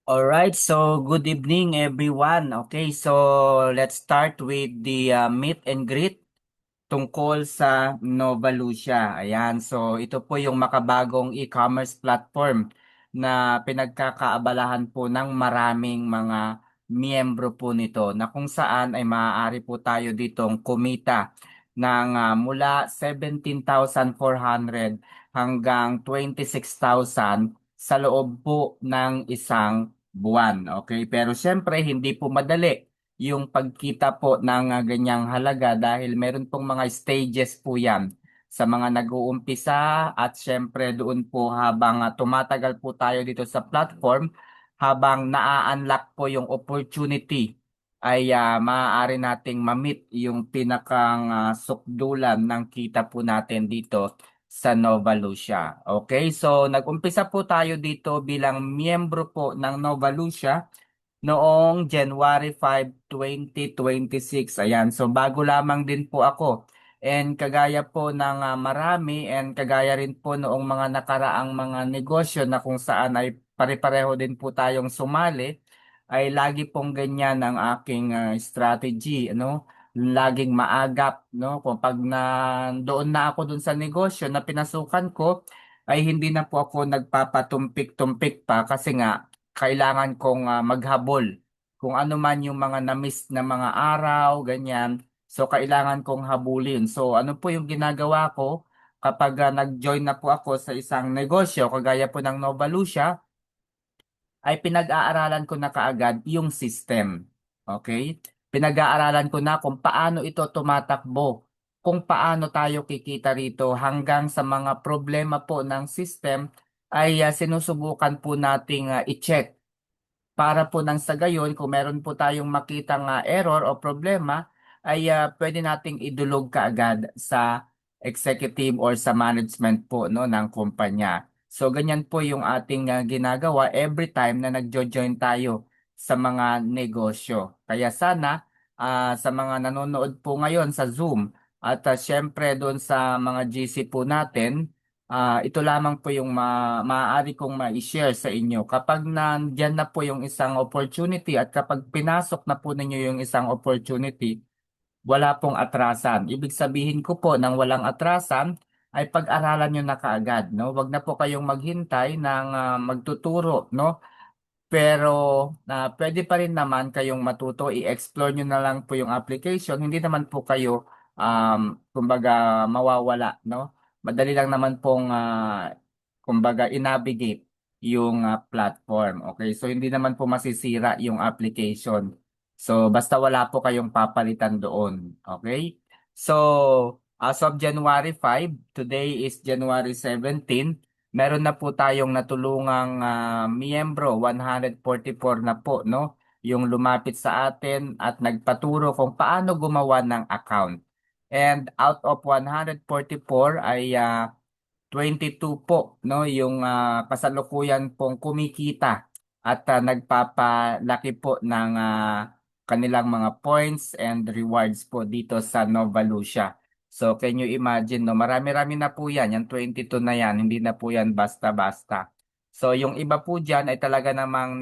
Alright, so good evening everyone. Okay, so let's start with the meet and greet tungkol sa Nova Lucia. Ayan, so ito po yung makabagong e-commerce platform na pinagkakaabalahan po ng maraming mga miyembro po nito na kung saan ay maaari po tayo ditong kumita ng mula 17,400 hanggang 26,000 sa loob po ng isang buwan. Okay, pero syempre hindi po madali yung pagkita po ng ganyang halaga dahil meron pong mga stages po yan sa mga nag-uumpisa at syempre doon po habang tumatagal po tayo dito sa platform, habang naa-unlock po yung opportunity ay maaari nating ma-meet yung pinakang sukdulan ng kita po natin dito sa Nova Lucia. Okay, so nag-umpisa po tayo dito bilang miyembro po ng Nova Lucia noong January 5, 2026. Ayan, so bago lamang din po ako. And kagaya po ng marami and kagaya rin po noong mga nakaraang mga negosyo na kung saan ay pare-pareho din po tayong sumali, ay lagi pong ganyan ang aking strategy, ano? Laging maagap, no? Kung pag na doon na ako dun sa negosyo na pinasukan ko, ay hindi na po ako nagpapatumpik-tumpik pa kasi nga kailangan kong maghabol kung ano man yung mga na-miss na mga araw, ganyan. So, kailangan kong habulin. So, ano po yung ginagawa ko kapag nag-join na po ako sa isang negosyo, kagaya po ng Nova Lucia, ay pinag-aaralan ko na kaagad yung system. Okay? Pinag-aaralan ko na kung paano ito tumatakbo, kung paano tayo kikita rito hanggang sa mga problema po ng system ay sinusubukan po nating i-check para po nang sa gayon, kung meron po tayong makitang error o problema, ay pwede nating idulog kaagad sa executive or sa management po no, ng kumpanya. So ganyan po yung ating ginagawa every time na nagjo-join tayo sa mga negosyo. Kaya sana sa mga nanonood po ngayon sa Zoom at syempre doon sa mga GC po natin, ito lamang po yung maaari kong ma-share sa inyo. Kapag nandyan na po yung isang opportunity at kapag pinasok na po ninyo yung isang opportunity, wala pong atrasan. Ibig sabihin ko po ng walang atrasan ay pag-aralan nyo na kaagad. No? Wag na po kayong maghintay ng magtuturo. No? Pero pwede pa rin naman kayong matuto, i-explore nyo na lang po yung application. Hindi naman po kayo, kumbaga, mawawala, no? Madali lang naman pong, kumbaga, i-navigate yung platform. Okay, so hindi naman po masisira yung application. So, basta wala po kayong papalitan doon. Okay? So, as of January 5, today is January 17, meron na po tayong natulungang miyembro, 144 na po, no? Yung lumapit sa atin at nagpaturo kung paano gumawa ng account. And out of 144 ay 22 po, no? Yung kasalukuyan pong kumikita at nagpapalaki po ng kanilang mga points and rewards po dito sa Nova Lucia. So can you imagine, no? Marami-rami na po yan. Yung 22 na yan, hindi na po yan basta-basta. So yung iba po dyan ay talaga namang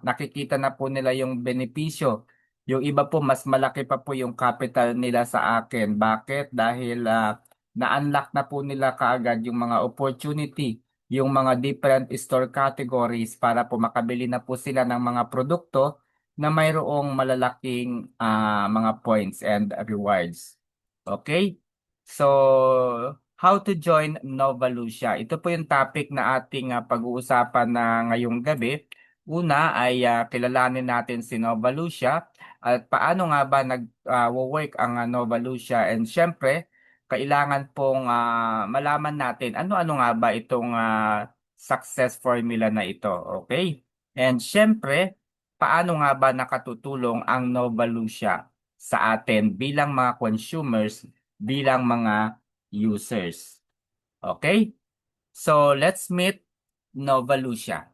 nakikita na po nila yung benepisyo. Yung iba po mas malaki pa po yung capital nila sa akin. Bakit? Dahil na-unlock na po nila kaagad yung mga opportunity, yung mga different store categories para po makabili na po sila ng mga produkto na mayroong malalaking mga points and rewards. Okay? So, how to join Nova Lucia? Ito po yung topic na ating pag-uusapan na ngayong gabi. Una ay kilalanin natin si Nova Lucia at paano nga ba nag-work ang Nova Lucia, and syempre, kailangan pong malaman natin ano-ano nga ba itong success formula na ito. Okay? And syempre, paano nga ba nakatutulong ang Nova Lucia sa atin bilang mga consumers, bilang mga users. Okay? So, let's meet Nova Lucia.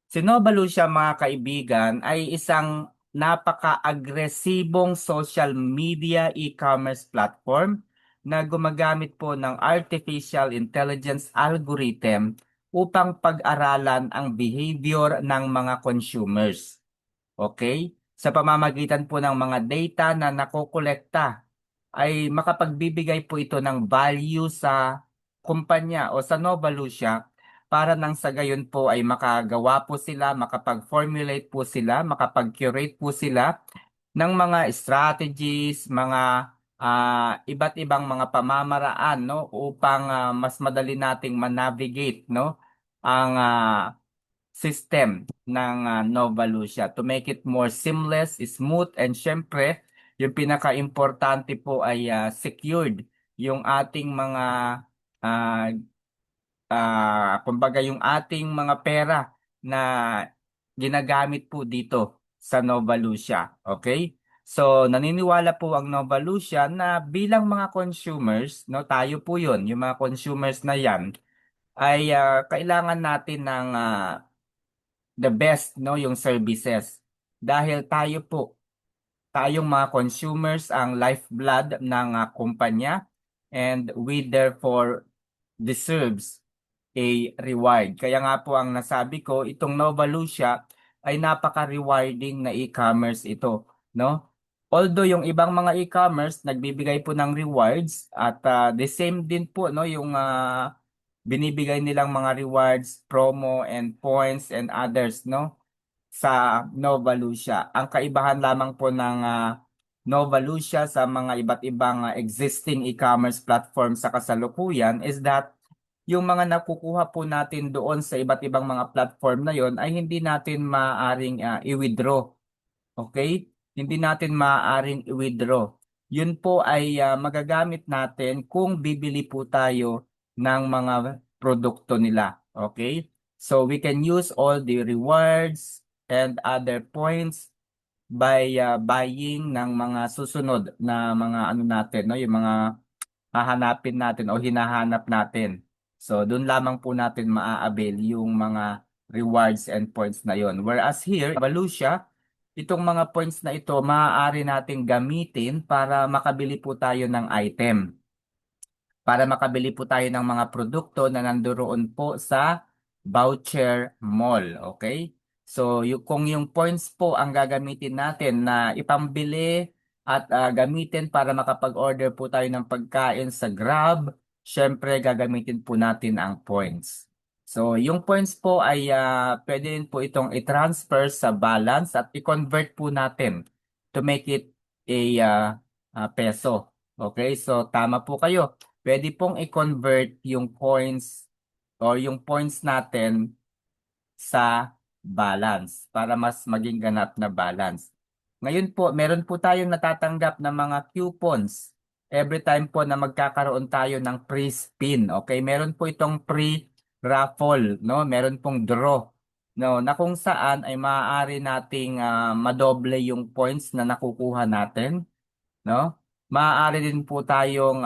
Si Nova Lucia, mga kaibigan, ay isang napaka-agresibong social media e-commerce platform na gumagamit po ng artificial intelligence algorithm upang pag-aralan ang behavior ng mga consumers. Okay? Sa pamamagitan po ng mga data na nakokolekta ay makapagbibigay po ito ng value sa kumpanya o sa Nova Lucia para nang sa gayon po ay makagawa po sila, makapag-formulate po sila, makapag-curate po sila ng mga strategies, mga iba't ibang mga pamamaraan no upang mas madali nating manavigate no ang system ng Nova Lucia to make it more seamless, smooth, and syempre, yung pinaka-importante po ay secured yung ating mga ah, kumbaga yung ating mga pera na ginagamit po dito sa Nova Lucia. Okay? So, naniniwala po ang Nova Lucia na bilang mga consumers, no, tayo po yun, yung mga consumers na yan, ay kailangan natin ng the best no yung services dahil tayo po tayong mga consumers ang lifeblood ng kumpanya and we therefore deserves a reward. Kaya nga po ang nasabi ko, itong Nova Lucia ay napaka-rewarding na e-commerce ito, no? Although yung ibang mga e-commerce nagbibigay po ng rewards at the same din po no yung binibigay nilang mga rewards, promo and points and others no sa Nova Lucia. Ang kaibahan lamang po ng Nova Lucia sa mga iba't ibang existing e-commerce platform sa kasalukuyan is that yung mga nakukuha po natin doon sa iba't ibang mga platform na yon ay hindi natin maaaring i-withdraw. Okay? Hindi natin maaaring i-withdraw. Yun po ay magagamit natin kung bibili po tayo ng mga produkto nila. Okay? So we can use all the rewards and other points by buying ng mga susunod na mga ano natin, no? Yung mga hahanapin natin o hinahanap natin. So doon lamang po natin maa-avail yung mga rewards and points na yon. Whereas here, Valusia, itong mga points na ito maaari nating gamitin para makabili po tayo ng item para makabili po tayo ng mga produkto na nandoon po sa voucher mall. Okay? So, kung yung points po ang gagamitin natin na ipambili at gamitin para makapag-order po tayo ng pagkain sa Grab, syempre gagamitin po natin ang points. So, yung points po ay pwede rin po itong i-transfer sa balance at i-convert po natin to make it a peso. Okay? So, tama po kayo. Pwede pong i-convert yung coins or yung points natin sa balance para mas maging ganap na balance. Ngayon po, meron po tayong natatanggap na mga coupons every time po na magkakaroon tayo ng pre-spin. Okay, meron po itong pre-raffle, no? Meron pong draw, no, na kung saan ay maaari nating madoble yung points na nakukuha natin no? Maaari din po tayong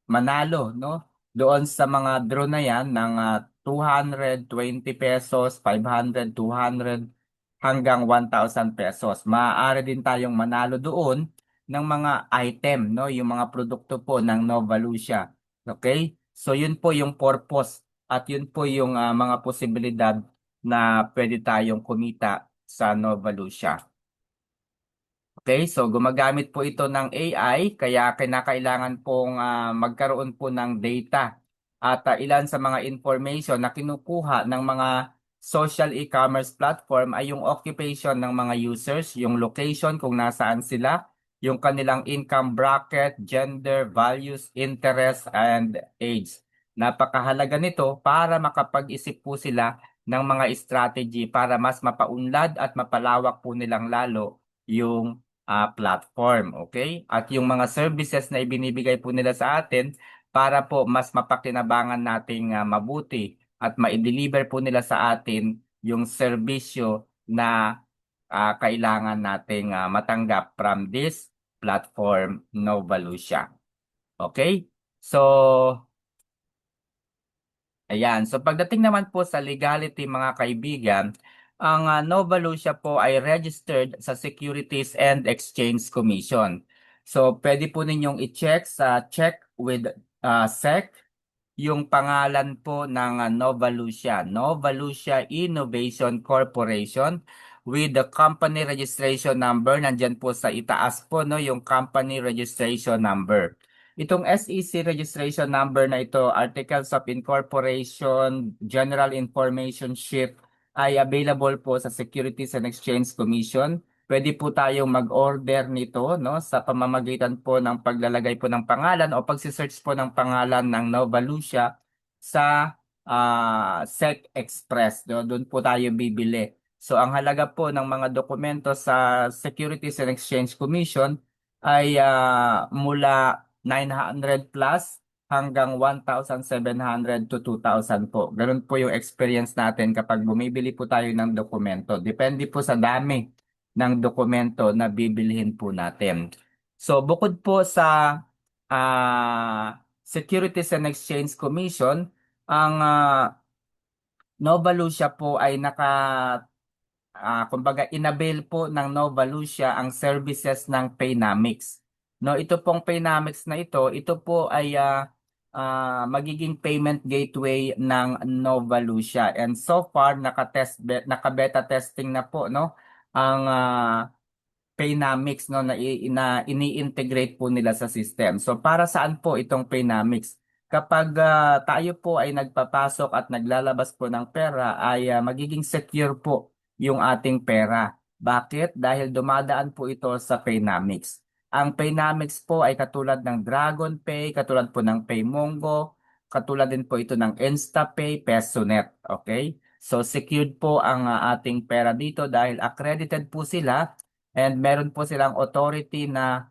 manalo, no? Doon sa mga draw na yan ng 220 pesos, 500, 200 hanggang 1,000 pesos. Maaari din tayong manalo doon ng mga item, no? Yung mga produkto po ng Nova Lucia. Okay? So yun po yung purpose at yun po yung mga posibilidad na pwede tayong kumita sa Nova Lucia. Okay, so gumagamit po ito ng AI kaya kinakailangan pong magkaroon po ng data at ilan sa mga information na kinukuha ng mga social e-commerce platform ay yung occupation ng mga users, yung location kung nasaan sila, yung kanilang income bracket, gender, values, interest, and age. Napakahalaga nito para makapag-isip po sila ng mga strategy para mas mapaunlad at mapalawak po nilang lalo yung platform, okay? At yung mga services na ibinibigay po nila sa atin para po mas mapakinabangan nating mabuti at ma-deliver po nila sa atin yung serbisyo na kailangan nating matanggap from this platform Nova Lucia. Okay? So, ayan. So pagdating naman po sa legality mga kaibigan, ang Nova Lucia po ay registered sa Securities and Exchange Commission. So pwede po ninyong i-check sa check with SEC yung pangalan po ng Nova Lucia, Nova Lucia Innovation Corporation with the company registration number. Nandyan po sa itaas po, no, yung company registration number. Itong SEC registration number na ito, Articles of Incorporation, General Information Sheet, ay available po sa Securities and Exchange Commission. Pwede po tayong mag-order nito, no, sa pamamagitan po ng paglalagay po ng pangalan o pagsisearch po ng pangalan ng Nova Lucia sa SEC Express. No? Doon po tayo bibili. So ang halaga po ng mga dokumento sa Securities and Exchange Commission ay mula 900 plus hanggang 1,700 to 2,000 po. Ganun po yung experience natin kapag bumibili po tayo ng dokumento. Depende po sa dami ng dokumento na bibilhin po natin. So bukod po sa Securities and Exchange Commission, ang Nova Lucia po ay kumbaga inavail po ng Nova Lucia ang services ng Paynamics. No, ito pong Paynamics na ito po ay magiging payment gateway ng Nova Lucia. And so far naka-beta testing na po, no, ang Paynamics, no, na ini-integrate po nila sa system. So para saan po itong Paynamics? Kapag tayo po ay nagpapasok at naglalabas po ng pera ay magiging secure po yung ating pera. Bakit? Dahil dumadaan po ito sa Paynamics. Ang Paynamics po ay katulad ng DragonPay, katulad po ng PayMongo, katulad din po ito ng InstaPay, PesoNet. Okay? So secured po ang ating pera dito dahil accredited po sila. And meron po silang authority na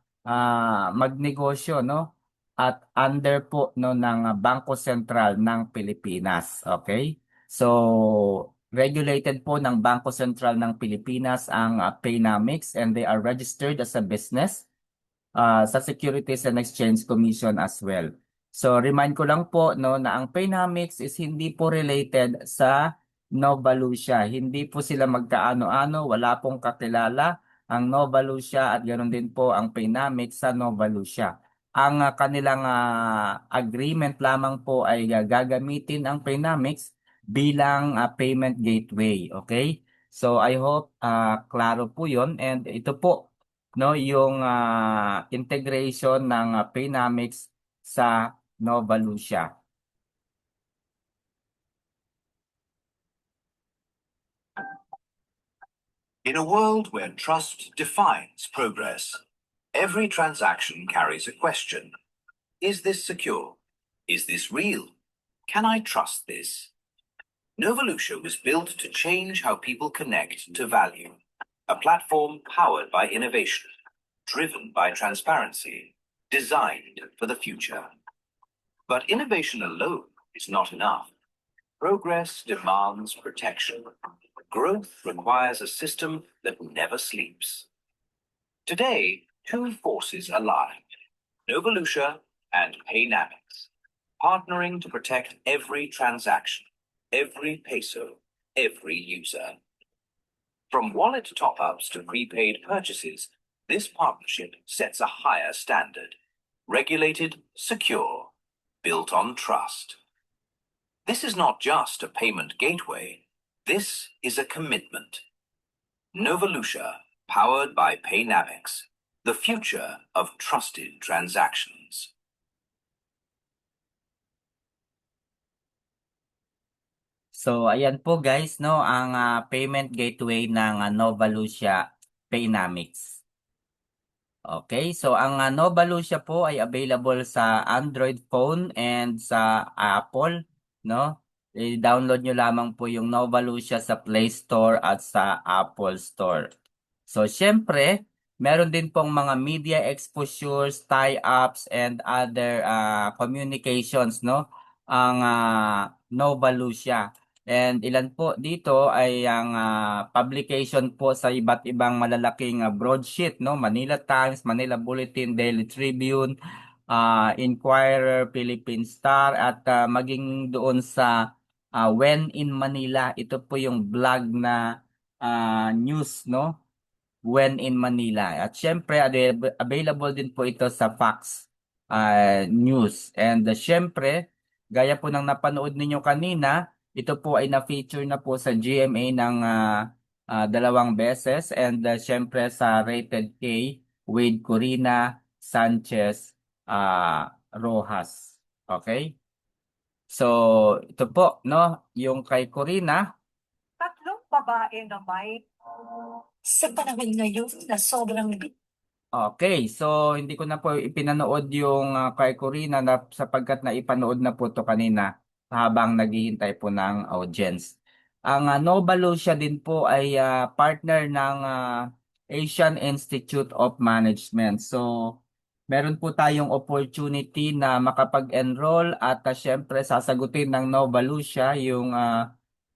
magnegosyo, no? At under po, no, ng Bangko Sentral ng Pilipinas. Okay? So regulated po ng Bangko Sentral ng Pilipinas ang Paynamics, and they are registered as a business sa Securities and Exchange Commission as well. So remind ko lang po, no, na ang Paynamics is hindi po related sa Nova Lucia. Hindi po sila magkaano-ano, wala pong kakilala ang Nova Lucia at ganoon din po ang Paynamics sa Nova Lucia. Ang kanilang agreement lamang po ay gagamitin ang Paynamics bilang payment gateway. Okay? So I hope klaro po 'yon, and ito po, no, yung integration ng Paynamics sa Nova Lucia. In a world where trust defines progress, every transaction carries a question. Is this secure? Is this real? Can I trust this? Novolution was built to change how people connect to value. A platform powered by innovation, driven by transparency, designed for the future. But innovation alone is not enough. Progress demands protection. Growth requires a system that never sleeps. Today, two forces align, Novolution and Paynamics, partnering to protect every transaction, every peso, every user. From wallet top-ups to prepaid purchases, this partnership sets a higher standard. Regulated, secure, built on trust. This is not just a payment gateway. This is a commitment. Novolution, powered by Paynamics, the future of trusted transactions. So ayan po guys, no, ang payment gateway ng Nova Lucia Paynamics. Okay, so ang Nova Lucia po ay available sa Android phone and sa Apple, no? I-download nyo lamang po yung Nova Lucia sa Play Store at sa Apple Store. So syempre, meron din pong mga media exposures, tie-ups, and other communications, no? Ang Nova Lucia. And ilan po dito ay ang publication po sa iba't ibang malalaking broadsheet, no? Manila Times, Manila Bulletin, Daily Tribune, Inquirer, Philippine Star, at maging doon sa When in Manila. Ito po yung blog na news, no? When in Manila. At syempre, available din po ito sa Fox News. And syempre, Gaya po ng napanood ninyo kanina, ito po ay na-feature na po sa GMA ng 2 beses and syempre sa Rated K with Corina Sanchez Rojas. Okay? So, ito po, no? Yung kay Corina, Tatlong babae na may sa panahon ngayon na sobrang okay, so hindi ko na po ipinanood yung kay Corina na sapagkat na ipanood na po to kanina habang naghihintay po ng audience. Ang Nova Lucia din po ay partner ng Asian Institute of Management. So, meron po tayong opportunity na makapag-enroll at syempre sasagutin ng Nova Lucia yung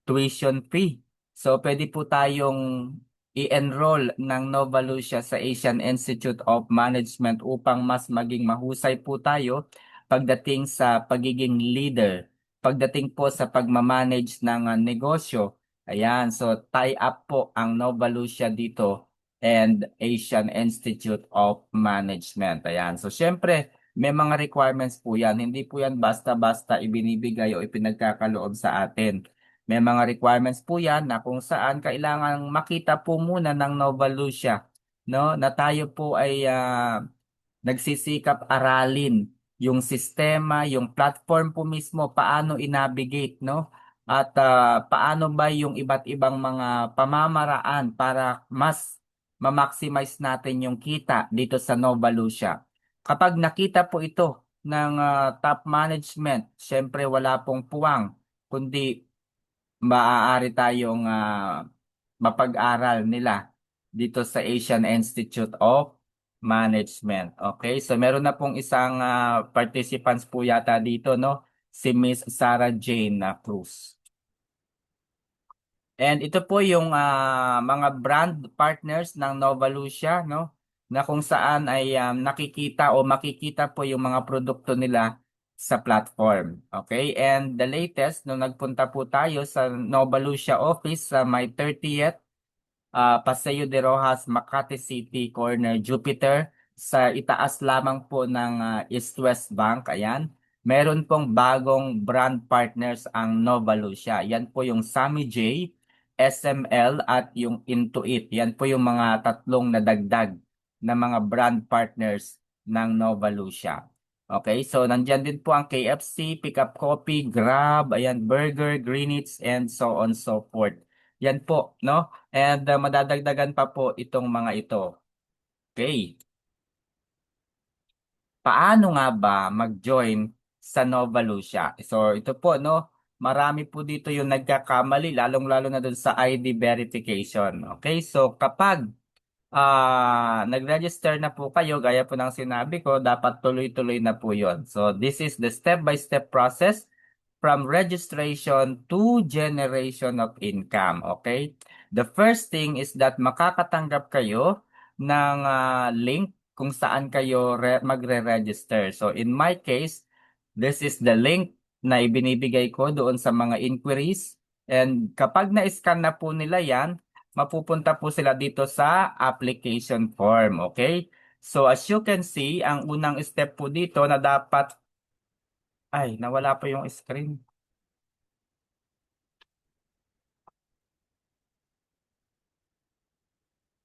tuition fee. So, pwede po tayong i-enroll ng Nova Lucia sa Asian Institute of Management upang mas maging mahusay po tayo pagdating sa pagiging leader, pagdating po sa pagmamanage ng negosyo. Ayan, so tie up po ang Nova Lucia dito and Asian Institute of Management. Ayan, so syempre, may mga requirements po yan. Hindi po yan basta-basta ibinibigay o ipinagkakaloob sa atin. May mga requirements po yan na kung saan kailangan makita po muna ng Nova Lucia, no, na tayo po ay nagsisikap aralin yung sistema, yung platform po mismo, paano i-navigate, no? At paano ba yung iba't ibang mga pamamaraan para mas ma-maximize natin yung kita dito sa Nova Lucia. Kapag nakita po ito ng top management, syempre wala pong puwang, kundi maaari tayong mapag-aral nila dito sa Asian Institute of Management. Okay, so meron na pong isang participants po yata dito, no? Si Miss Sarah Jane na Cruz. And ito po yung mga brand partners ng Nova Lucia, no? Na kung saan ay nakikita o makikita po yung mga produkto nila sa platform. Okay? And the latest, nung nagpunta po tayo sa Nova Lucia office sa may 30th Paseo de Rojas, Makati City, Corner, Jupiter, sa itaas lamang po ng East West Bank. Ayan. Meron pong bagong brand partners ang Nova Lucia. Yan po yung Sammy J, SML at yung Intuit. Yan po yung mga tatlong nadagdag na mga brand partners ng Nova Lucia. Okay, so nandyan din po ang KFC, Pickup Coffee, Grab, ayan, Burger, Greenwich, and so on so forth. Yan po, no? And madadagdagan pa po itong mga ito. Okay. Paano nga ba mag-join sa Nova Lucia? So ito po, no? Marami po dito yung nagkakamali, lalong-lalo na dun sa ID verification. Okay, so kapag nag-register na po kayo, gaya po ng sinabi ko, dapat tuloy-tuloy na po yon. So this is the step-by-step process from registration to generation of income. Okay? The first thing is that makakatanggap kayo ng link kung saan kayo magre-register. So in my case, this is the link na ibinibigay ko doon sa mga inquiries. And kapag na-scan na po nila yan, mapupunta po sila dito sa application form. Okay? So as you can see, ang unang step po dito na dapat ay, nawala po yung screen.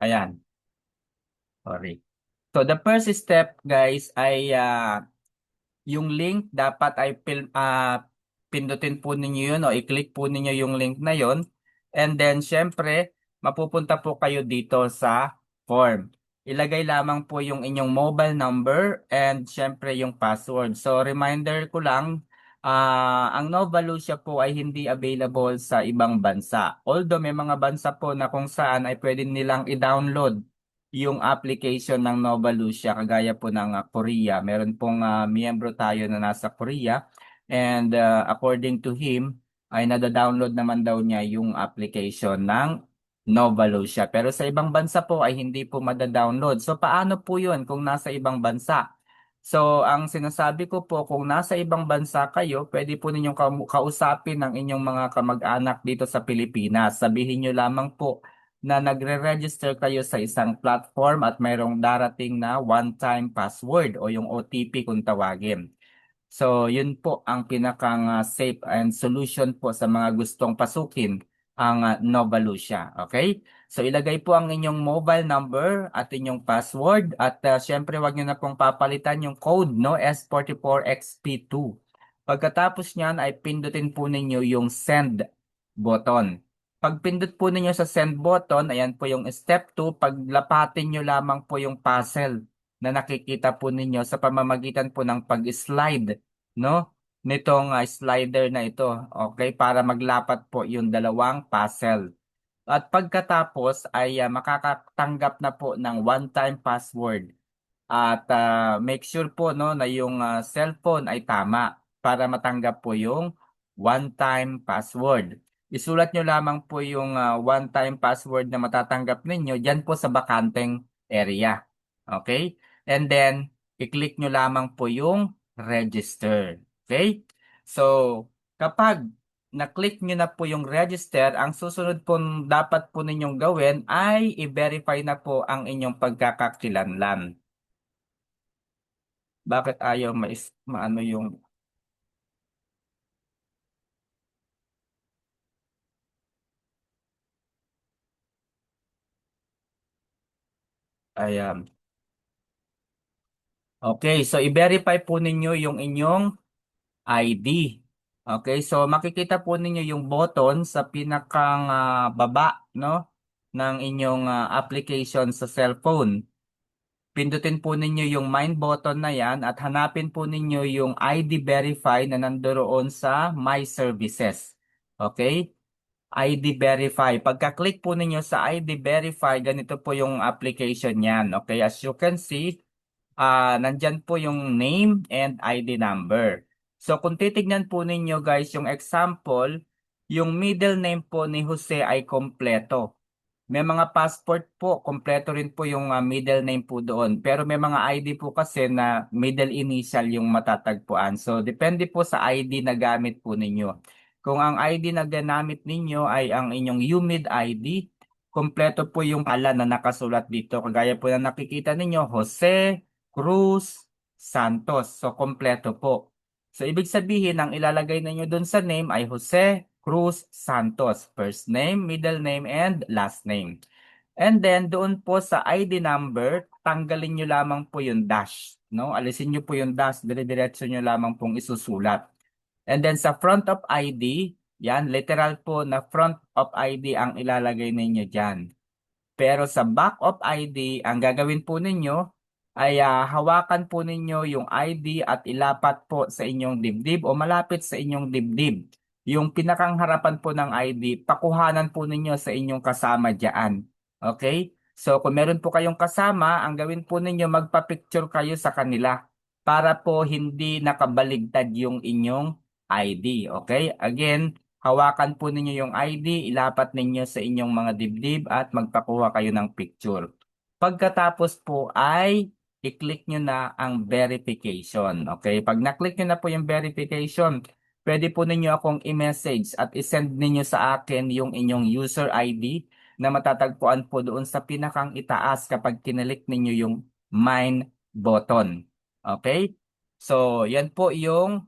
Ayan, sorry. So the first step guys ay yung link dapat ay pindutin po ninyo yun o i-click po ninyo yung link na yun. And then syempre, mapupunta po kayo dito sa form. Ilagay lamang po yung inyong mobile number and syempre yung password. So reminder ko lang, ang Nova Lucia po ay hindi available sa ibang bansa. Although may mga bansa po na kung saan ay pwede nilang i-download yung application ng Nova Lucia kagaya po ng Korea. Meron pong miyembro tayo na nasa Korea and according to him ay nada-download naman daw niya yung application ng Nova Lucia. Pero sa ibang bansa po ay hindi po mada-download. So paano po yun kung nasa ibang bansa? So ang sinasabi ko po kung nasa ibang bansa kayo, pwede po ninyong kausapin ng inyong mga kamag-anak dito sa Pilipinas. Sabihin nyo lamang po na nagre-register kayo sa isang platform at mayroong darating na one-time password o yung OTP kung tawagin. So, yun po ang pinakang safe and solution po sa mga gustong pasukin ang Nova Lucia. Okay? So, ilagay po ang inyong mobile number at inyong password at syempre wag nyo na pong papalitan yung code, no? S44XP2. Pagkatapos niyan ay pindutin po ninyo yung send button. Pag pindot po ninyo sa send button, ayan po yung step 2, paglapatin nyo lamang po yung puzzle na nakikita po ninyo sa pamamagitan po ng pag-slide, no? Nitong slider na ito, okay? Para maglapat po yung dalawang puzzle. At pagkatapos ay makakatanggap na po ng one-time password. At make sure po no na yung cellphone ay tama para matanggap po yung one-time password. Isulat nyo lamang po yung one-time password na matatanggap ninyo diyan po sa bakanteng area. Okay? And then, i-click nyo lamang po yung register. Okay? So, kapag na-click nyo na po yung register, ang susunod po dapat po ninyong gawin ay i-verify na po ang inyong pagkakakilanlan. Bakit ayaw maano yung ayan. Okay, so i-verify po ninyo yung inyong ID. Okay, so makikita po ninyo yung button sa pinakang baba no ng inyong application sa cellphone. Pindutin po ninyo yung mine button na yan at hanapin po ninyo yung ID Verify na nandoon sa My Services. Okay? ID Verify. Pagka-click po ninyo sa ID Verify, ganito po yung application niyan. Okay, as you can see, nandyan po yung name and ID number. So kung titignan po ninyo guys yung example, yung middle name po ni Jose ay kompleto. May mga passport po, kompleto rin po yung middle name po doon. Pero may mga ID po kasi na middle initial yung matatagpuan. So, depende po sa ID na gamit po ninyo. Kung ang ID na ginamit ninyo ay ang inyong UMID ID, kompleto po yung pala na nakasulat dito. Kagaya po na nakikita ninyo, Jose Cruz Santos. So, kompleto po. So, ibig sabihin, ang ilalagay ninyo doon sa name ay Jose Cruz Santos. First name, middle name, and last name. And then, doon po sa ID number, tanggalin nyo lamang po yung dash. No? Alisin nyo po yung dash, dire-diretso nyo lamang pong isusulat. And then sa front of ID, yan, literal po na front of ID ang ilalagay ninyo dyan. Pero sa back of ID, ang gagawin po ninyo ay hawakan po ninyo yung ID at ilapat po sa inyong dibdib o malapit sa inyong dibdib. Yung pinakang harapan po ng ID, pakuhanan po ninyo sa inyong kasama diyan. Okay? So kung meron po kayong kasama, ang gawin po ninyo magpa-picture kayo sa kanila para po hindi nakabaligtad yung inyong ID. Okay? Again, hawakan po ninyo yung ID, ilapat ninyo sa inyong mga dibdib at magpakuha kayo ng picture. Pagkatapos po ay i-click nyo na ang verification. Okay? Pag na-click nyo na po yung verification, pwede po ninyo akong i-message at i-send ninyo sa akin yung inyong user ID na matatagpuan po doon sa pinakang itaas kapag kinalik ninyo yung mine button. Okay? So, yan po yung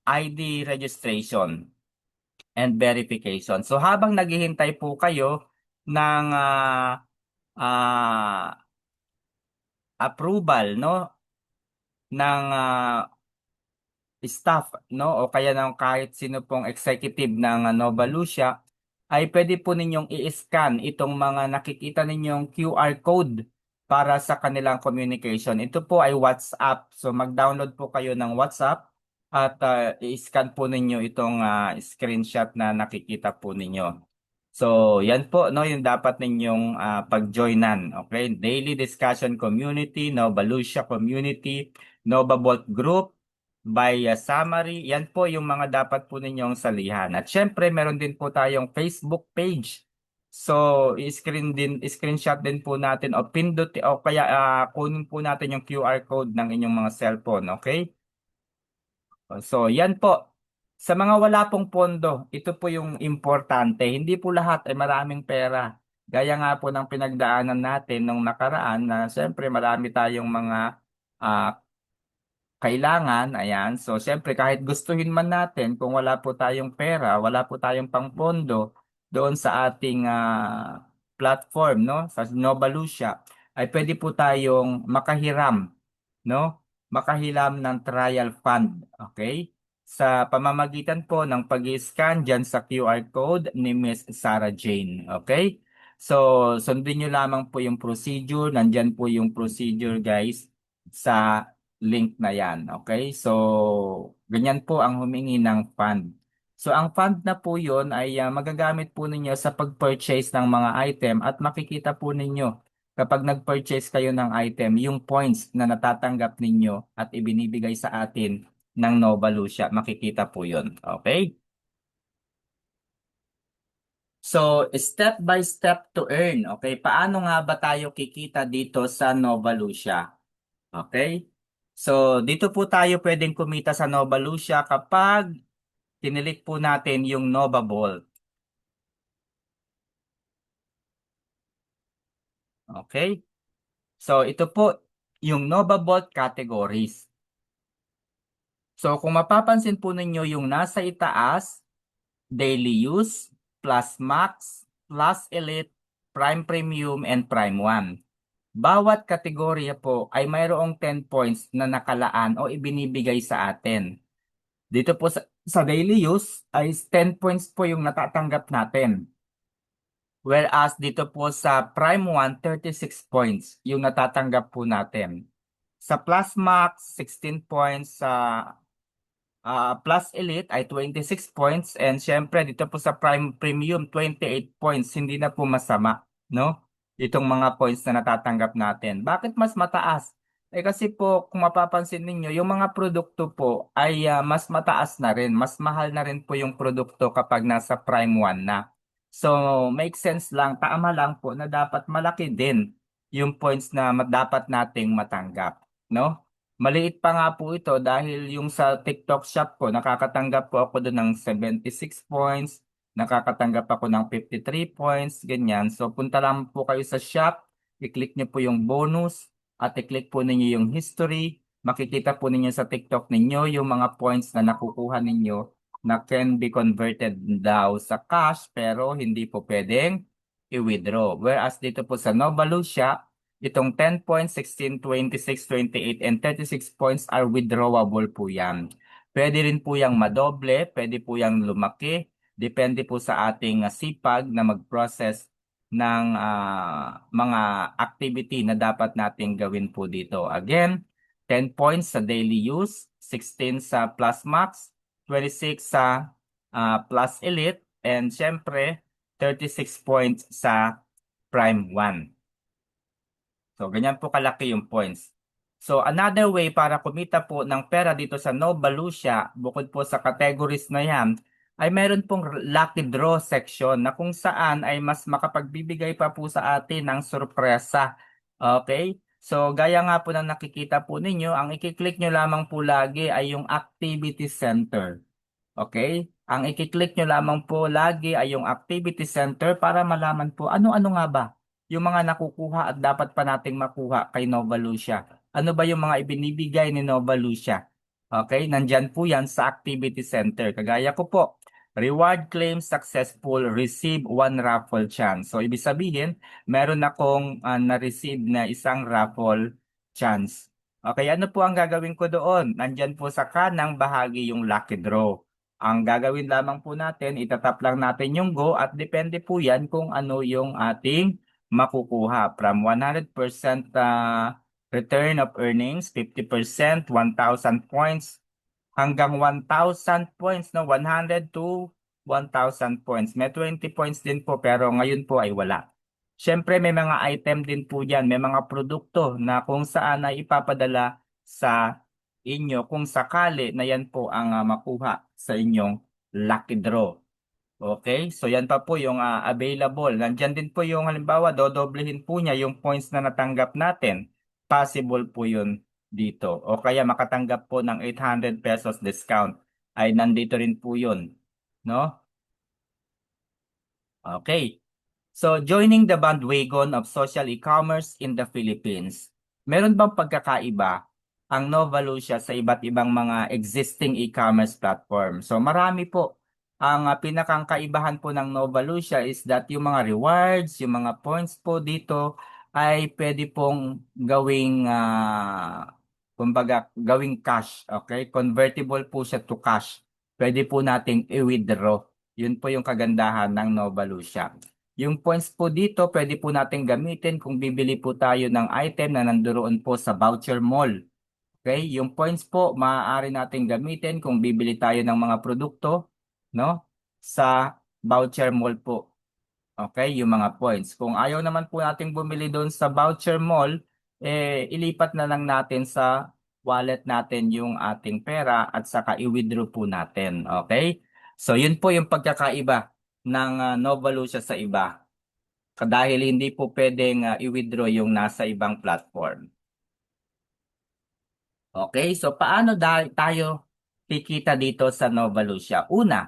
ID registration and verification. So habang naghihintay po kayo ng ah, approval no ng staff no o kaya ng kahit sino pong executive ng Nova Lucia ay pwede po ninyong i-scan itong mga nakikita ninyong QR code para sa kanilang communication. Ito po ay WhatsApp. So mag-download po kayo ng WhatsApp at i-scan po ninyo itong screenshot na nakikita po ninyo. So, yan po no yung dapat ninyong pag-joinan. Okay? Daily Discussion Community, Nova Lucia Community, Nova Vault Group, by summary, yan po yung mga dapat po ninyong salihan. At syempre, meron din po tayong Facebook page. So, screenshot din po natin o pindot o kaya kunin po natin yung QR code ng inyong mga cellphone, okay? So, yan po. Sa mga wala pong pondo, ito po yung importante. Hindi po lahat ay maraming pera. Gaya nga po ng pinagdaanan natin nung nakaraan na syempre marami tayong mga ah, kailangan, ayan. So, syempre, kahit gustuhin man natin, kung wala po tayong pera, wala po tayong pangpondo doon sa ating platform, no? Sa Novalucia, ay pwede po tayong makahiram, no? Makahiram ng trial fund, okay? Sa pamamagitan po ng pag-scan dyan sa QR code ni Miss Sarah Jane, okay? So, sundin nyo lamang po yung procedure. Nandyan po yung procedure, guys, sa link na yan. Okay? So, ganyan po ang humingi ng fund. So, ang fund na po yun ay magagamit po ninyo sa pag-purchase ng mga item at makikita po ninyo kapag nag-purchase kayo ng item, yung points na natatanggap ninyo at ibinibigay sa atin ng Nova Lucia. Makikita po yun. Okay? So, step by step to earn. Okay? Paano nga ba tayo kikita dito sa Nova Lucia? Okay? So, dito po tayo pwedeng kumita sa Nova Lucia kapag kinilik po natin yung Nova Ball. Okay? So, ito po yung Nova Ball categories. So, kung mapapansin po ninyo yung nasa itaas, Daily Use, Plus Max, Plus Elite, Prime Premium, and Prime 1. Bawat kategorya po ay mayroong 10 points na nakalaan o ibinibigay sa atin. Dito po sa daily use ay 10 points po yung natatanggap natin. Whereas dito po sa Prime 1, 36 points yung natatanggap po natin. Sa Plus Max, 16 points. Sa Plus Elite ay 26 points. And syempre dito po sa Prime Premium, 28 points. Hindi na po masama, no? Itong mga points na natatanggap natin. Bakit mas mataas? Eh kasi po, kung mapapansin ninyo, yung mga produkto po ay mas mataas na rin. Mas mahal na rin po yung produkto kapag nasa Prime 1 na. So, make sense lang, tama lang po na dapat malaki din yung points na dapat nating matanggap, no? Maliit pa nga po ito dahil yung sa TikTok shop ko, nakakatanggap po ako doon ng 76 points, nakakatanggap ako ng 53 points, ganyan. So, punta lang po kayo sa shop, i-click niyo po yung bonus, at i-click po ninyo yung history. Makikita po ninyo sa TikTok ninyo yung mga points na nakukuha ninyo na can be converted daw sa cash pero hindi po pwedeng i-withdraw. Whereas dito po sa Nova Lucia, itong 10 points, 16, 26, 28, and 36 points are withdrawable po yan. Pwede rin po yung madoble, pwede po yung lumaki. Depende po sa ating sipag na mag-process ng mga activity na dapat nating gawin po dito. Again, 10 points sa daily use, 16 sa Plus Max, 26 sa Plus Elite, and syempre, 36 points sa Prime 1. So, ganyan po kalaki yung points. So, another way para kumita po ng pera dito sa Nova Lucia, bukod po sa categories na yan, ay meron pong lucky draw section na kung saan ay mas makapagbibigay pa po sa atin ng sorpresa. Okay? So, gaya nga po ng nakikita po ninyo, ang i-click nyo lamang po lagi ay yung activity center. Okay? Ang i-click nyo lamang po lagi ay yung activity center para malaman po ano-ano nga ba yung mga nakukuha at dapat pa nating makuha kay Nova Lucia. Ano ba yung mga ibinibigay ni Nova Lucia? Okay, nandyan po yan sa activity center. Kagaya ko po, reward claim successful, receive one raffle chance. So, ibig sabihin, meron akong na-receive na isang raffle chance. Okay, ano po ang gagawin ko doon? Nandyan po sa kanang bahagi yung lucky draw. Ang gagawin lamang po natin, itatap lang natin yung go at depende po yan kung ano yung ating makukuha from 100% return of earnings, 50%, 1,000 points, hanggang 1,000 points, no? 100 to 1,000 points. May 20 points din po pero ngayon po ay wala. Siyempre may mga item din po dyan, may mga produkto na kung saan ay ipapadala sa inyo kung sakali na yan po ang makuha sa inyong lucky draw. Okay, so yan pa po yung available. Nandyan din po yung halimbawa, dodoblehin po niya yung points na natanggap natin. Possible po yun dito. O kaya makatanggap po ng 800 pesos discount. Ay nandito rin po yun. No? Okay. So, joining the bandwagon of social e-commerce in the Philippines. Meron bang pagkakaiba ang Nova Lucia sa iba't ibang mga existing e-commerce platform. So marami po. Ang pinakang kaibahan po ng Nova Lucia is that yung mga rewards, yung mga points po dito ay pwede pong kumbaga, gawing cash. Okay? Convertible po siya to cash. Pwede po nating i-withdraw. Yun po yung kagandahan ng Nova Lucia. Yung points po dito, pwede po natin gamitin kung bibili po tayo ng item na nandoon po sa voucher mall. Okay? Yung points po, maaari natin gamitin kung bibili tayo ng mga produkto, no? Sa voucher mall po. Okay? Yung mga points. Kung ayaw naman po nating bumili doon sa voucher mall, ilipat na lang natin sa wallet natin yung ating pera at saka i-withdraw po natin. Okay? So, yun po yung pagkakaiba ng Novalucia sa iba. Dahil hindi po pwedeng i-withdraw yung nasa ibang platform. Okay, so paano tayo kikita dito sa Nova Lucia? Una,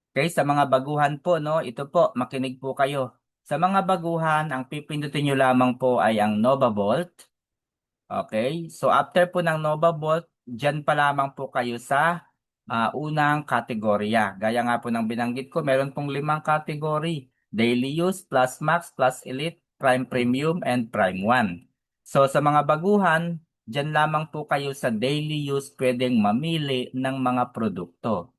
okay, sa mga baguhan po, no, ito po, makinig po kayo. Sa mga baguhan, ang pipindutin nyo lamang po ay ang Nova Vault. Okay, so after po ng Nova Vault, dyan pa lamang po kayo sa unang kategorya. Gaya nga po ng binanggit ko, meron pong 5 kategory. Daily Use, Plus Max, Plus Elite, Prime Premium, and Prime 1. So sa mga baguhan, dyan lamang po kayo sa daily use pwedeng mamili ng mga produkto.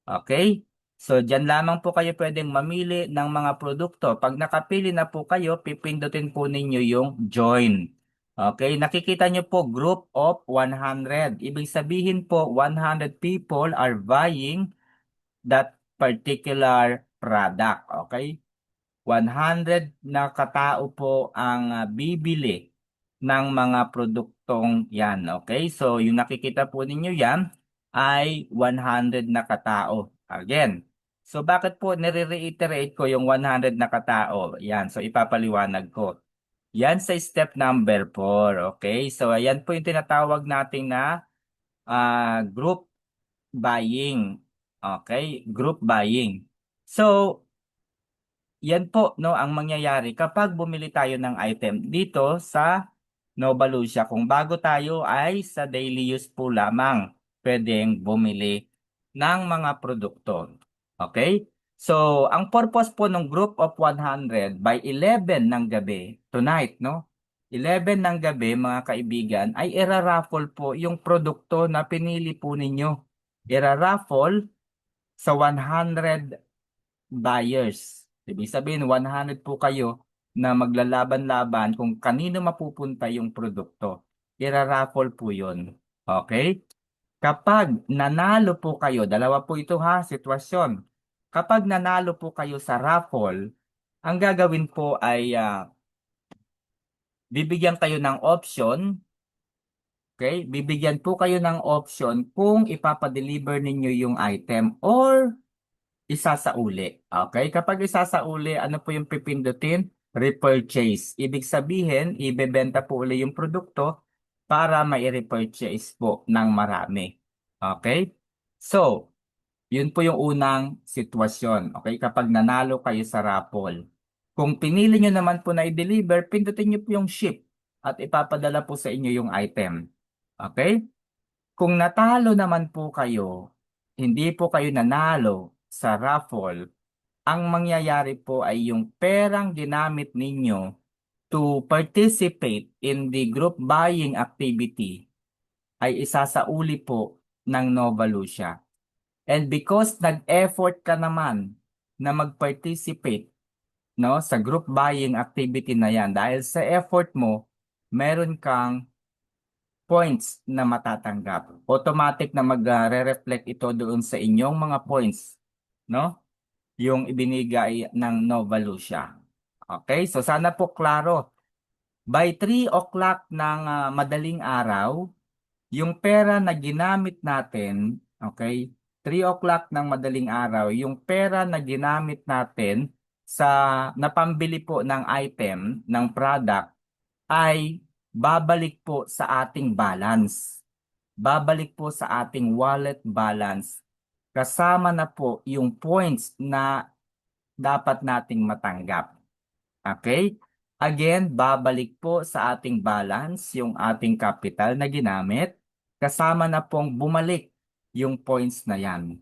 Okay? So dyan lamang po kayo pwedeng mamili ng mga produkto. Pag nakapili na po kayo, pipindutin po ninyo yung join. Okay, nakikita nyo po group of 100. Ibig sabihin po 100 people are buying that particular product. Okay? 100 na katao po ang bibili ng mga produktong yan. Okay? So, yung nakikita po ninyo yan ay 100 na katao. Again. So, bakit po nire-reiterate ko yung 100 na katao? Yan. So, ipapaliwanag ko. Yan sa step number 4. Okay? So, ayan po yung tinatawag natin na group buying. Okay? Group buying. So, yan po no ang mangyayari kapag bumili tayo ng item dito sa Nova Lucia. Kung bago tayo ay sa daily use po lamang pwedeng bumili ng mga produkto. Okay? So, ang purpose po ng group of 100 by 11 ng gabi tonight, no? 11 ng gabi mga kaibigan ay iraraffle po yung produkto na pinili po ninyo. Iraraffle sa 100 buyers. Ibig sabihin, 100 po kayo na maglalaban-laban kung kanino mapupunta yung produkto. Iraraffle po yun. Okay? Kapag nanalo po kayo, dalawa po ito ha, sitwasyon. Kapag nanalo po kayo sa raffle, ang gagawin po ay bibigyan kayo ng option. Okay? Bibigyan po kayo ng option kung ipapadeliver ninyo yung item or isasauli. Okay? Kapag isasauli, ano po yung pipindutin? Repurchase. Ibig sabihin, ibebenta po uli yung produkto para mai-repurchase po ng marami. Okay? So, yun po yung unang sitwasyon. Okay? Kapag nanalo kayo sa raffle. Kung pinili nyo naman po na i-deliver, pindutin nyo po yung ship at ipapadala po sa inyo yung item. Okay? Kung natalo naman po kayo, hindi po kayo nanalo sa raffle, ang mangyayari po ay yung perang ginamit ninyo to participate in the group buying activity ay isasauli po ng Nova Lucia. And because nag-effort ka naman na mag-participate no, sa group buying activity na yan, dahil sa effort mo, meron kang points na matatanggap. Automatic na magre-reflect ito doon sa inyong mga points, no? Yung ibinigay ng Nova Lucia. Okay? So sana po klaro. By 3 o'clock ng madaling araw, yung pera na ginamit natin, okay? 3 o'clock ng madaling araw, yung pera na ginamit natin sa napambili po ng item, ng product, ay babalik po sa ating balance. Babalik po sa ating wallet balance. Kasama na po yung points na dapat nating matanggap. Okay? Again, babalik po sa ating balance yung ating capital na ginamit, kasama na pong bumalik yung points na yan.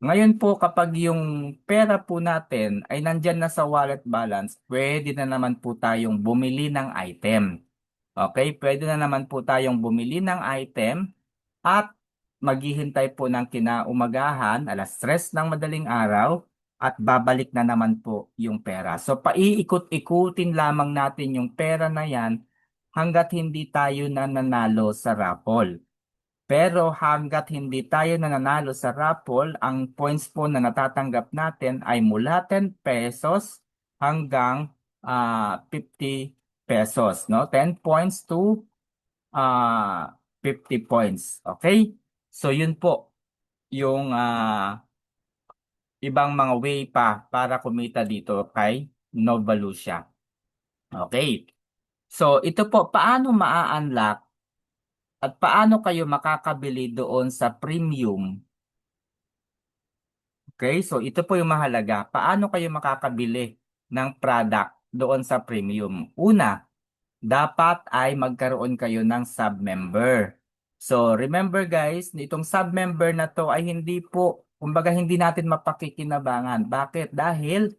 Ngayon po kapag yung pera po natin ay nandyan na sa wallet balance, pwede na naman po tayong bumili ng item. Okay, pwede na naman po tayong bumili ng item at maghihintay po ng kinaumagahan, 3:00 ng madaling araw, at babalik na naman po yung pera. So paiikot-ikutin lamang natin yung pera na yan hanggat hindi tayo nananalo sa raffle. Pero hanggat hindi tayo nananalo sa raffle, ang points po na natatanggap natin ay mula 10 pesos hanggang 50 pesos, no? 10 points to 50 points. Okay? So yun po yung ibang mga way pa para kumita dito kay Nova Lucia. Okay. So ito po, paano maa-unlock at paano kayo makakabili doon sa premium? Okay, so ito po yung mahalaga. Paano kayo makakabili ng product doon sa premium? Una, dapat ay magkaroon kayo ng sub-member. So remember guys, itong sub-member na to ay hindi po, kumbaga hindi natin mapakikinabangan. Bakit? Dahil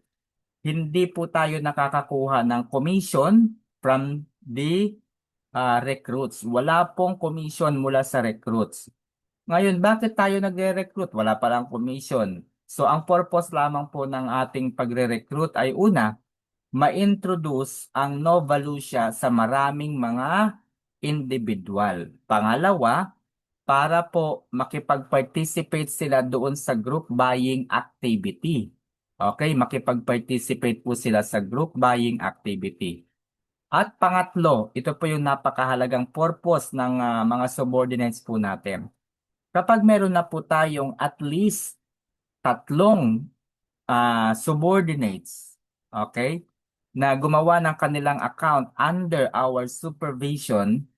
hindi po tayo nakakakuha ng commission from the recruits. Wala pong commission mula sa recruits. Ngayon, bakit tayo nagre-recruit? Wala palang commission. So, ang purpose lamang po ng ating pagre-recruit ay una, ma-introduce ang Nova Lucia sa maraming mga individual. Pangalawa, para po makipag-participate sila doon sa group buying activity. Okay, makipag-participate po sila sa group buying activity. At pangatlo, ito po yung napakahalagang purpose ng mga subordinates po natin. Kapag meron na po tayong at least tatlong subordinates, okay, na gumawa ng kanilang account under our supervision,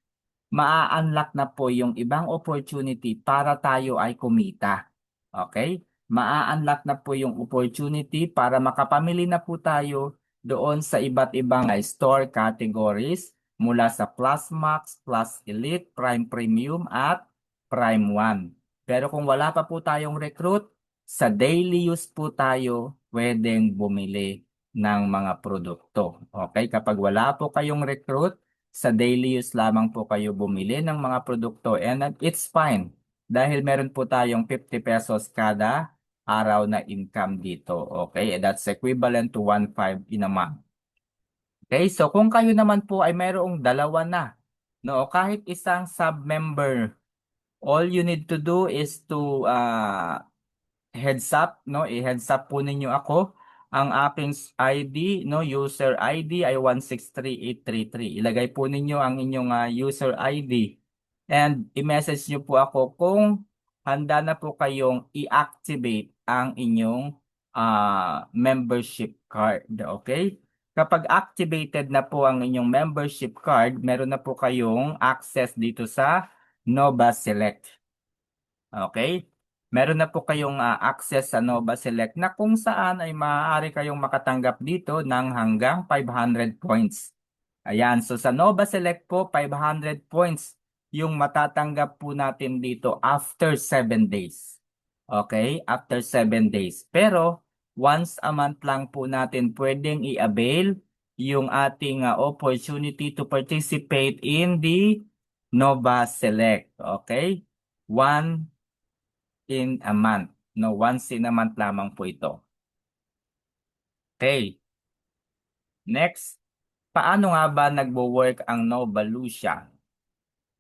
maa-unlock na po yung ibang opportunity para tayo ay kumita. Okay? Maa-unlock na po yung opportunity para makapamili na po tayo doon sa iba't ibang store categories mula sa Plus Max, Plus Elite, Prime Premium at Prime 1. Pero kung wala pa po tayong recruit, sa daily use po tayo pwedeng bumili ng mga produkto. Okay? Kapag wala po kayong recruit, sa daily use lamang po kayo bumili ng mga produkto and it's fine dahil meron po tayong 50 pesos kada araw na income dito. Okay? That's equivalent to 1.5 in a month. Okay? So kung kayo naman po ay mayroong dalawa na, no, kahit isang sub-member, all you need to do is to heads up, no? I-heads up po ninyo ako. Ang aking ID, no, user ID ay 163,833. Ilagay po ninyo ang inyong user ID and i-message nyo po ako kung handa na po kayong i-activate ang inyong membership card, okay? Kapag activated na po ang inyong membership card, meron na po kayong access dito sa Nova Select. Okay? Meron na po kayong access sa Nova Select na kung saan ay maaari kayong makatanggap dito ng hanggang 500 points. Ayan, so sa Nova Select po, 500 points yung matatanggap po natin dito after 7 days. Okay? After 7 days. Pero, once a month lang po natin pwedeng i-avail yung ating opportunity to participate in the Nova Select. Okay? One in a month. No, once in a month lamang po ito. Okay. Next, paano nga ba nagwo-work ang Nova Lucia?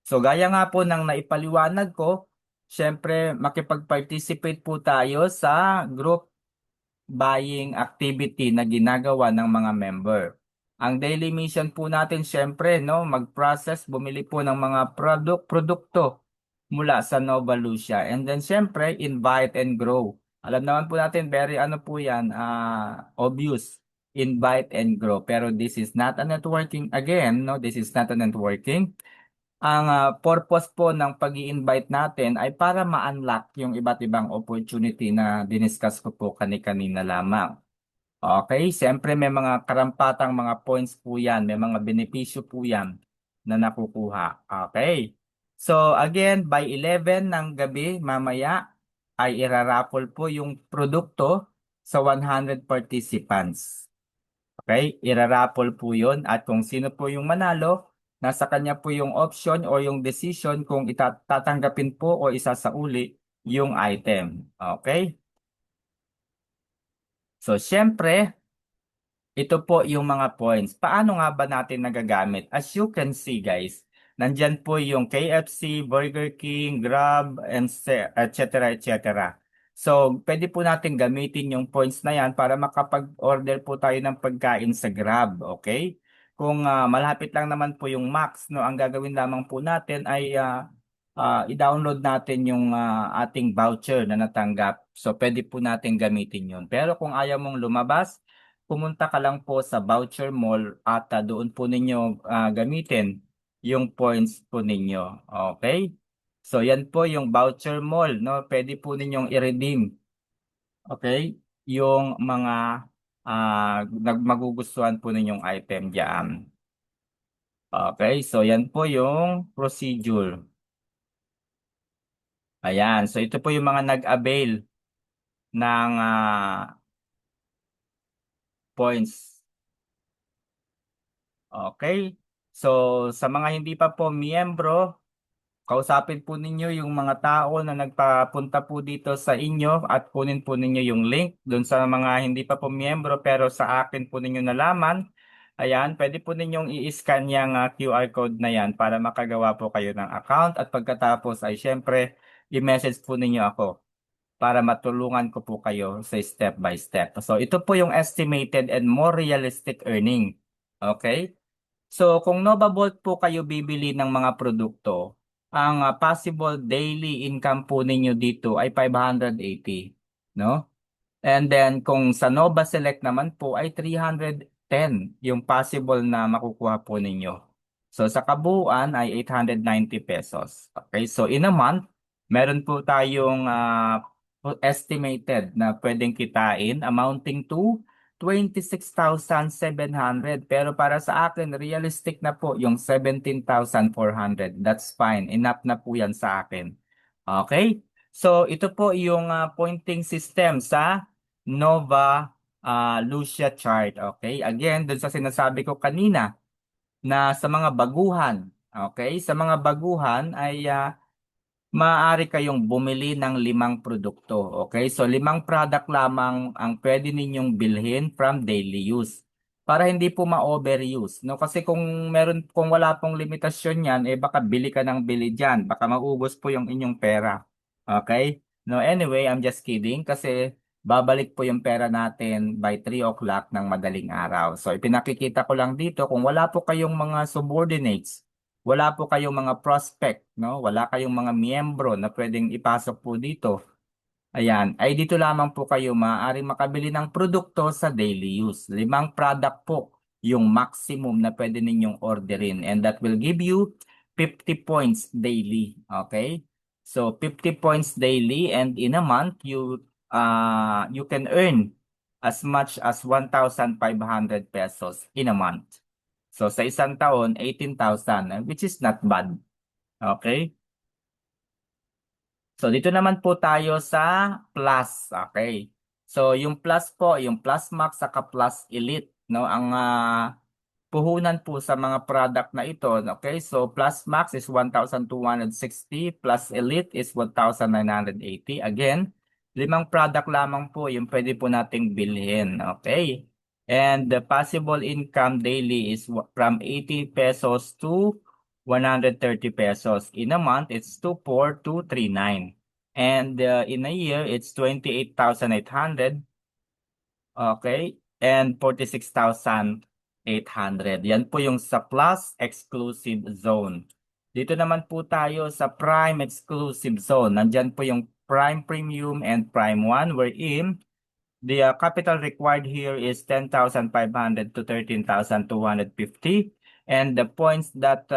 So gaya nga po ng naipaliwanag ko, syempre makipag-participate po tayo sa group buying activity na ginagawa ng mga member. Ang daily mission po natin syempre, no, mag-process, bumili po ng mga produkto mula sa Nova Lucia. And then syempre, invite and grow. Alam naman po natin, very ano po yan, obvious. Invite and grow. Pero this is not a networking. Again, no, this is not a networking. Ang purpose po ng pag invite natin ay para ma-unlock yung iba't ibang opportunity na diniscuss ko po kanina lamang. Okay, siyempre may mga karampatang mga points po yan, may mga benepisyo po yan na nakukuha. Okay. So again, by 11 ng gabi mamaya ay iraraffle po yung produkto sa 100 participants. Okay, iraraffle po yun at kung sino po yung manalo, nasa kanya po yung option o yung decision kung tatanggapin po o isasauli yung item. Okay? So, syempre, ito po yung mga points. Paano nga ba natin nagagamit? As you can see guys, nandyan po yung KFC, Burger King, Grab, etc. etc. So, pwede po natin gamitin yung points na yan para makapag-order po tayo ng pagkain sa Grab, okay? Kung malapit lang naman po yung Max, no, ang gagawin lamang po natin ay i-download natin yung ating voucher na natanggap. So, pwede po natin gamitin yun. Pero kung ayaw mong lumabas, pumunta ka lang po sa voucher mall at doon po ninyo gamitin yung points po ninyo. Okay? So yan po yung voucher mall, no? Pwede po ninyong i-redeem, okay? Yung mga magugustuhan po ninyong item diyan. Okay, so yan po yung procedure. Ayan, so ito po yung mga nag-avail ng points. Okay? So, sa mga hindi pa po miyembro, kausapin po ninyo yung mga tao na nagpapunta po dito sa inyo at kunin po ninyo yung link doon sa mga hindi pa po miyembro pero sa akin po ninyo nalaman. Ayan, pwede po ninyong i-scan yung QR code na yan para makagawa po kayo ng account at pagkatapos ay syempre i-message po ninyo ako para matulungan ko po kayo sa step by step. So ito po yung estimated and more realistic earning. Okay? So kung Novavolt po kayo bibili ng mga produkto, ang possible daily income po ninyo dito ay 580, no? And then kung sa Nova Select naman po ay 310 yung possible na makukuha po ninyo. So sa kabuuan ay 890 pesos. Okay, so in a month, meron po tayong estimated na pwedeng kitain amounting to 26,700. Pero para sa akin, realistic na po yung 17,400. That's fine. Enough na po yan sa akin. Okay? So ito po yung pointing system sa Nova Lucia chart. Okay? Again, dun sa sinasabi ko kanina na sa mga baguhan, okay? Sa mga baguhan ay maaari kayong bumili ng 5 produkto. Okay? So 5 product lamang ang pwede ninyong bilhin from daily use. Para hindi po ma-overuse, no? Kasi kung wala pong limitasyon yan, eh baka bili ka ng bili diyan, baka maubos po yung inyong pera. Okay? No, anyway, I'm just kidding kasi babalik po yung pera natin by 3 o'clock ng madaling araw. So ipinakikita ko lang dito kung wala po kayong mga subordinates, wala po kayong mga prospect, no? Wala kayong mga miyembro na pwedeng ipasok po dito. Ayan, ay dito lamang po kayo maaaring makabili ng produkto sa daily use. 5 product po yung maximum na pwede ninyong orderin and that will give you 50 points daily. Okay? So 50 points daily and in a month you can earn as much as 1,500 pesos in a month. So sa isang taon, 18,000, which is not bad. Okay? So dito naman po tayo sa plus, okay? So yung plus po, yung plus max saka plus elite, no? Ang puhunan po sa mga product na ito, okay? So plus max is 1,260, plus elite is 1,980. Again, 5 product lamang po yung pwede po nating bilhin, okay? And the possible income daily is from 80 pesos to 130 pesos. In a month, it's 24,239. And in a year, it's 28,800. Okay? And 46,800. Yan po yung sa Plus Exclusive Zone. Dito naman po tayo sa Prime Exclusive Zone. Nandyan po yung Prime Premium and Prime 1 wherein the capital required here is 10,500 to 13,250. And the points that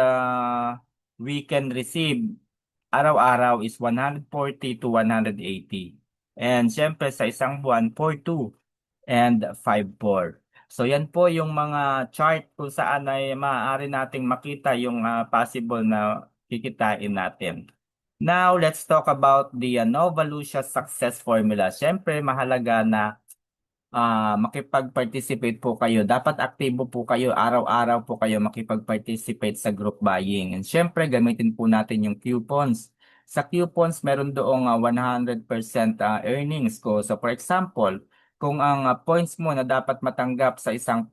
we can receive araw-araw is 140 to 180. And syempre sa isang buwan, 42 and 5.4. So yan po yung mga chart kung saan ay maaari nating makita yung possible na kikitain natin. Now, let's talk about the Nova Lucia success formula. Siyempre, mahalaga na makipag-participate po kayo. Dapat aktibo po kayo. Araw-araw po kayo makipag-participate sa group buying. And syempre, gamitin po natin yung coupons. Sa coupons, meron doong 100% earnings ko. So for example, kung ang points mo na dapat matanggap sa isang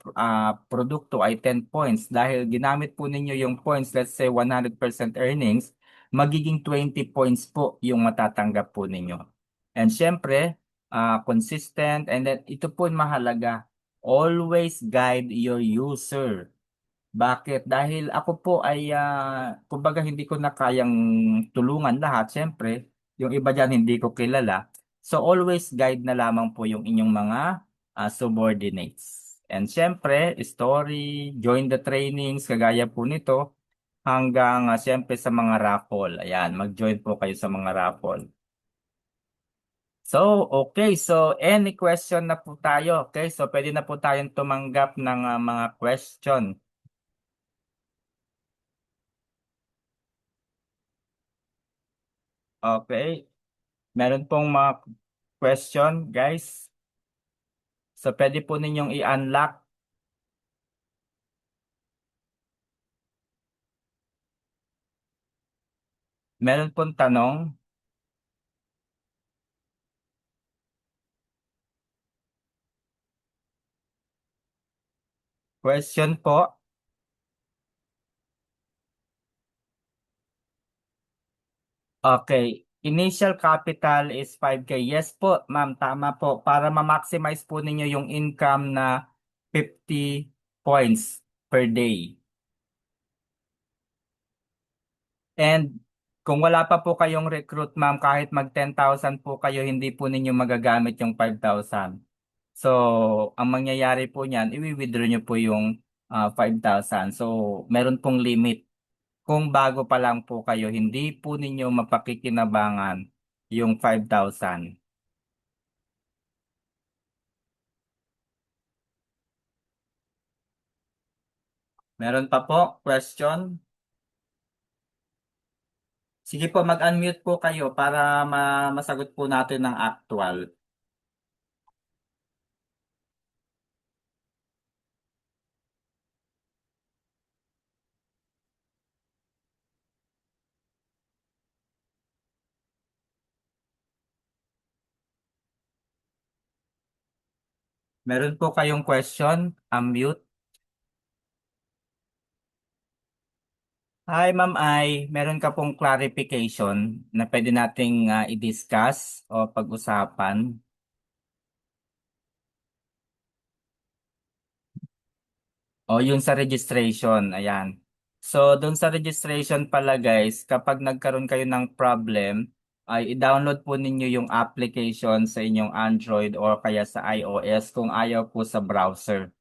produkto ay 10 points, dahil ginamit po ninyo yung points, let's say 100% earnings, magiging 20 points po yung matatanggap po ninyo. And syempre, consistent, and then ito po yung mahalaga. Always guide your user. Bakit? Dahil ako po ay, kumbaga hindi ko na kayang tulungan lahat. Siyempre, yung iba dyan hindi ko kilala. So always guide na lamang po yung inyong mga subordinates. And siyempre, story, join the trainings, kagaya po nito, hanggang siyempre sa mga raffle. Ayan, mag-join po kayo sa mga raffle. So, okay. So, any question na po tayo. Okay. So, pwede na po tayong tumanggap ng mga question. Okay. Meron pong mga question, guys. So, pwede po ninyong i-unlock. Meron pong tanong. Question po. Okay. Initial capital is 5K. Yes po, ma'am. Tama po. Para ma-maximize po ninyo yung income na 50 points per day. And kung wala pa po kayong recruit, ma'am, kahit mag 10,000 po kayo, hindi po ninyo magagamit yung 5,000. So, ang mangyayari po niyan, i-withdraw nyo po yung 5,000. So, meron pong limit. Kung bago pa lang po kayo, hindi po ninyo mapakikinabangan yung 5,000. Meron pa po question? Sige po, mag-unmute po kayo para masagot po natin ng actual. Meron po kayong question? Unmute. Hi, Ma'am Ai. Meron ka pong clarification na pwede nating i-discuss o pag-usapan? O yun sa registration, ayan. So, dun sa registration pala guys, kapag nagkaroon kayo ng problem, ay i-download po ninyo yung application sa inyong Android or kaya sa iOS kung ayaw po sa browser.